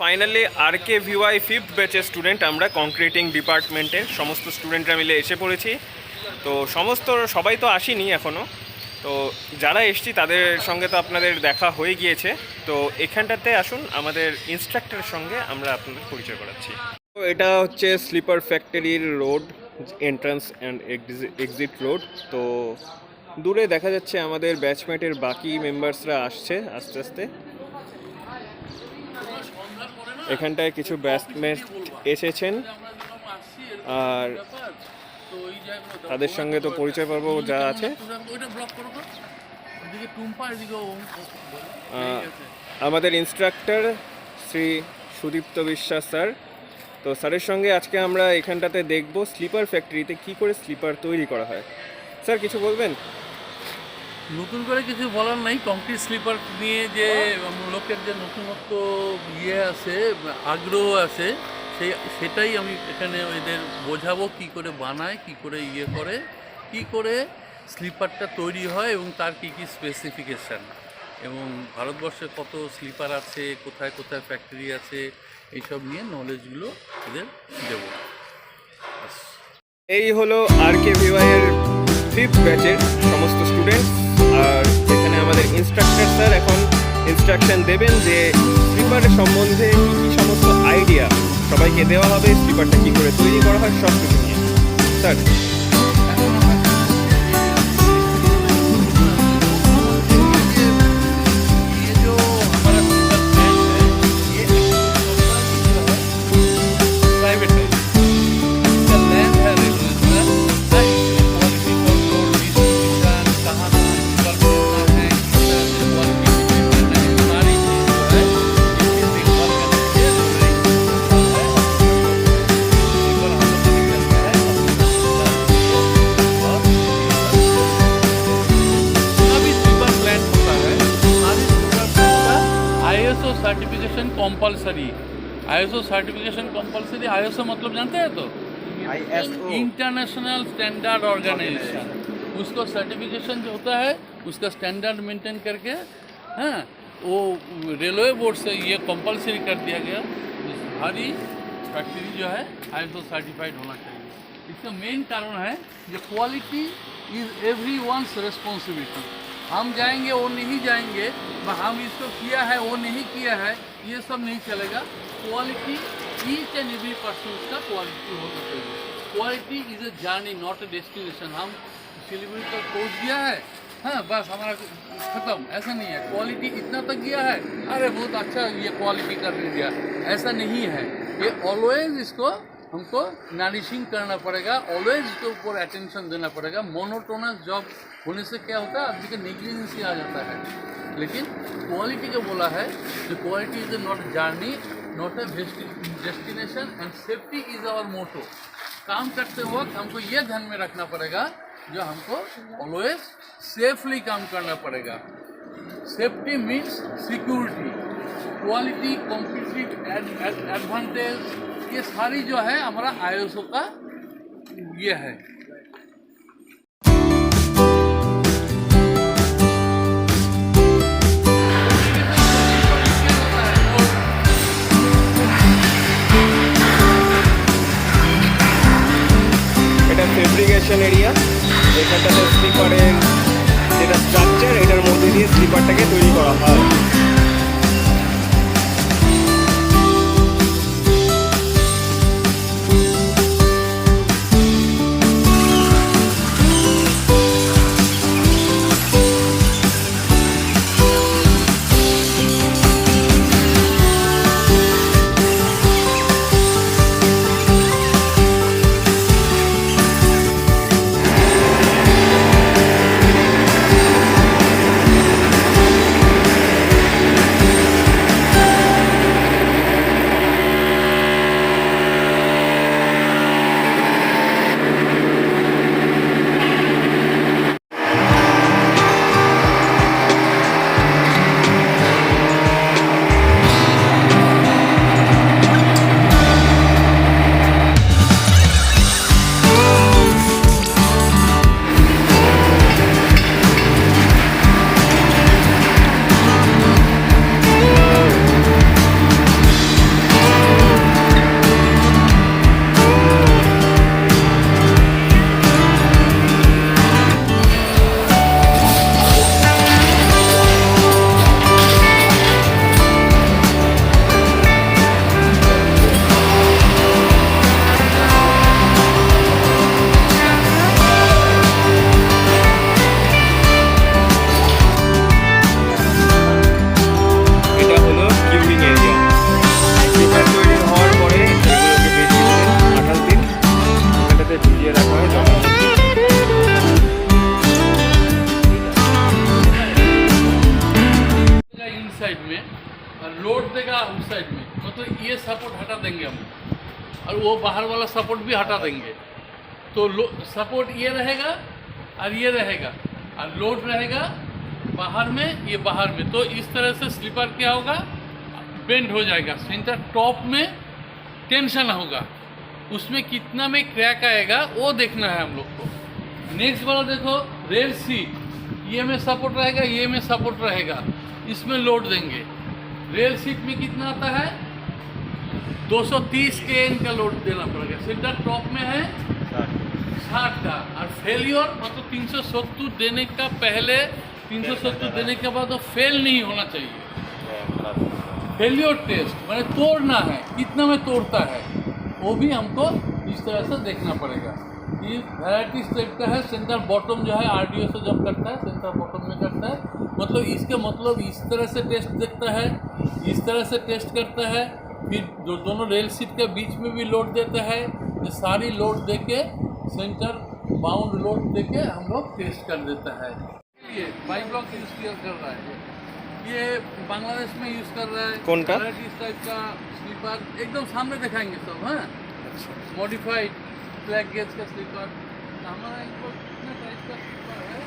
Finally RKVY fifth ব্যাচের student আমরা কংক্রিটিং ডিপার্টমেন্টের সমস্ত স্টুডেন্টরা মিলে এসে পড়েছি। তো সবাই তো আসেনি এখনও, তো যারা এসছি তাদের সঙ্গে তো আপনাদের দেখা হয়ে গিয়েছে। তো এখানটাতে আসুন, আমাদের ইনস্ট্রাক্টরের সঙ্গে আমরা আপনাদের পরিচয় করাচ্ছি। তো এটা হচ্ছে স্লিপার ফ্যাক্টরির road, entrance and exit road. তো দূরে দেখা যাচ্ছে আমাদের ব্যাচমেটের বাকি মেম্বার্সরা আসছে আস্তে আস্তে। এখানটায় কিছু ব্যাচমেট এসেছেন, আর তাদের সঙ্গে তো পরিচয় পর্ব যা আছে। আমাদের ইনস্ট্রাক্টর শ্রী সুদীপ্ত বিশ্বাস স্যার। তো স্যারের সঙ্গে আজকে আমরা এখানটাতে দেখব স্লিপার ফ্যাক্টরিতে কি করে স্লিপার তৈরি করা হয়। স্যার কিছু বলবেন? নতুন করে কিছু বলার নাই। কংক্রিট স্লিপার নিয়ে যে লোকের যে নতুনত্ব আছে, আগ্রহ আছে, সেটাই আমি এখানে এদের বোঝাবো কি করে বানায়, কি করে করে, কি করে স্লিপারটা তৈরি হয় এবং তার কি কি স্পেসিফিকেশান, এবং ভারতবর্ষে কত স্লিপার আছে, কোথায় কোথায় ফ্যাক্টরি আছে, এইসব নিয়ে নলেজগুলো এদের দেব। এই হলো RKVY এর ফিফথ ব্যাচের সমস্ত স্টুডেন্ট, আর এখানে আমাদের ইনস্ট্রাক্টর স্যার এখন ইনস্ট্রাকশন দেবেন যে স্লিপারের সম্বন্ধে কী কী সমস্ত আইডিয়া সবাইকে দেওয়া হবে, স্লিপারটা কী করে তৈরি করা হয় সব কিছু নিয়ে। Sir certification compulsory, ISO certification compulsory. ISO मतलब जानते हैं तो इंटरनेशनल स्टैंडर्ड ऑर्गेनाइजेशन, उसको सर्टिफिकेशन जो होता है उसका स्टैंडर्ड मेंटेन करके, हाँ, वो रेलवे बोर्ड से ये कंपलसरी कर दिया गया। हमारी फैक्ट्री जो है ISO सर्टिफाइड होना चाहिए। इसका मेन कारण है जो क्वालिटी इज़ एवरीवन्स रिस्पॉन्सिबिलिटी। हम जाएंगे वो नहीं जाएंगे, हम इसको किया है वो नहीं किया है, ये सब नहीं चलेगा। Quality each and every person का क्वालिटी होना चाहिए। Quality is a journey not a destination. हम सिलीगुड़ी तक पहुँच गया है, हाँ बस हमारा ख़त्म, ऐसा नहीं है। क्वालिटी इतना तक गया है, अरे बहुत अच्छा ये क्वालिटी कर दिया, ऐसा नहीं है। ये ऑलवेज इसको हमको नरिशिंग करना पड़ेगा, ऑलवेज इसके ऊपर अटेंशन देना पड़ेगा। मोनोटोनस जॉब होने से क्या होता है, आदमी का नेग्लिजेंसी आ जाता है। लेकिन क्वालिटी को बोला है जो quality is not journey, not a destination, and safety is our motto. काम करते वक्त हमको ये ध्यान में रखना पड़ेगा जो हमको ऑलवेज सेफली काम करना पड़ेगा। Safety means security, quality, competitive advantage, ये सारी जो है हमारा ISO का ये है। এটা ফেব্রিকেশন এরিয়া, এখানটাতে স্লিপারের যেটা স্ট্রাকচার, এটার মধ্যে দিয়ে স্লিপারটাকে তৈরি করা হয়। मतलब ये सपोर्ट हटा देंगे हम, और वो बाहर वाला सपोर्ट भी हटा देंगे। तो सपोर्ट ये रहेगा और ये रहेगा, और लोड रहेगा बाहर में, ये बाहर में। तो इस तरह से स्लीपर क्या होगा, बेंड हो जाएगा। सेंटर टॉप में टेंशन होगा, उसमें कितना में क्रैक आएगा वो देखना है हम लोग को। नेक्स्ट वाला देखो, रेल सीट, ये में सपोर्ट रहेगा, ये में सपोर्ट रहेगा, इसमें लोड देंगे। रेल सीट में कितना आता है, 230 kN का लोड देना पड़ेगा। सेंटर टॉप में है 60 का, और फेलियर मतलब 370 देने का पहले, 370 देने के बाद वो फेल नहीं होना चाहिए। फेलियर टेस्ट मैंने तोड़ना है, कितना में तोड़ता है वो भी हमको इस तरह से देखना पड़ेगा। ये वैरायटी टाइप का है। सेंटर बॉटम जो है आरडीओ से जब करता है, सेंटर बॉटम में करता है, मतलब इसके मतलब इस तरह से टेस्ट देखता है, इस तरह से टेस्ट करता है। फिर जो दोनों रेल सीट के बीच में भी लोड देता है। ये सारी लोड देके, सेंटर बाउंड लोड देके हम लोग टेस्ट कर देता है। ये बाई ब्लॉक यूज कर रहा है, ये बांग्लादेश में यूज कर रहा है। कौन का? वैरायटी टाइप का स्लीपर एकदम सामने दिखाएंगे सब। हाँ, मॉडिफाइड ब्लैक गेज का स्लीपर हमारा इनको कितने टाइप का स्लीपर है।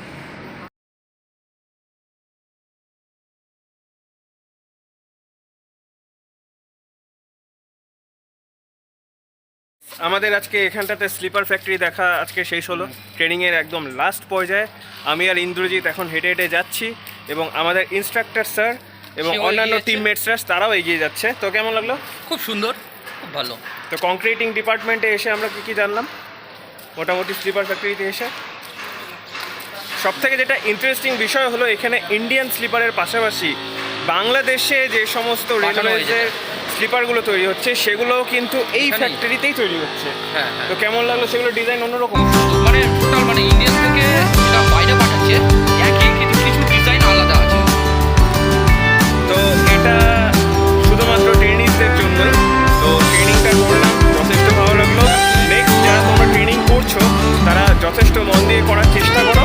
আমাদের আজকে এখানটাতে স্লিপার ফ্যাক্টরি দেখা আজকে শেষ হলো। ট্রেনিংয়ের একদম লাস্ট পর্যায়ে আমি আর ইন্দ্রজিৎ এখন হেঁটে হেঁটে যাচ্ছি, এবং আমাদের ইনস্ট্রাক্টর স্যার এবং সেও অন্যান্য এগিয়ে যাচ্ছে। টিমমেটসরা তারাও এগিয়ে যাচ্ছে। তো কেমন লাগলো? খুব সুন্দর, খুব ভালো। তো কংক্রিটিং ডিপার্টমেন্টে এসে আমরা কী কী জানলাম মোটামুটি স্লিপার ফ্যাক্টরিতে এসে? সবথেকে যেটা ইন্টারেস্টিং বিষয় হলো, এখানে ইন্ডিয়ান স্লিপারের পাশাপাশি বাংলাদেশে যে সমস্ত পাঠানো হয়েছে। রেলওয়েজের স্লিপারগুলো তৈরি হচ্ছে সেগুলো কিন্তু এই এখানেই। ফ্যাক্টরিতেই তৈরি হচ্ছে। হ্যাঁ হ্যাঁ, তো কেমন লাগলো সেগুলো ডিজাইন অন্যরকম? মানে টোটাল মানে ইন্ডিয়ান থেকে যেটা বাইরে পাঠাচ্ছে একই, কিন্তু কিছু ডিজাইন আলাদা আছে। তো এটা শুধুমাত্র ট্রেনিংসদের জন্যই। তো ট্রেনিংটা করলাম, যথেষ্ট ভালো লাগলো। নেক্সট যারা তোমরা ট্রেনিং করছো তারা যথেষ্ট মন দিয়ে করার চেষ্টা করো।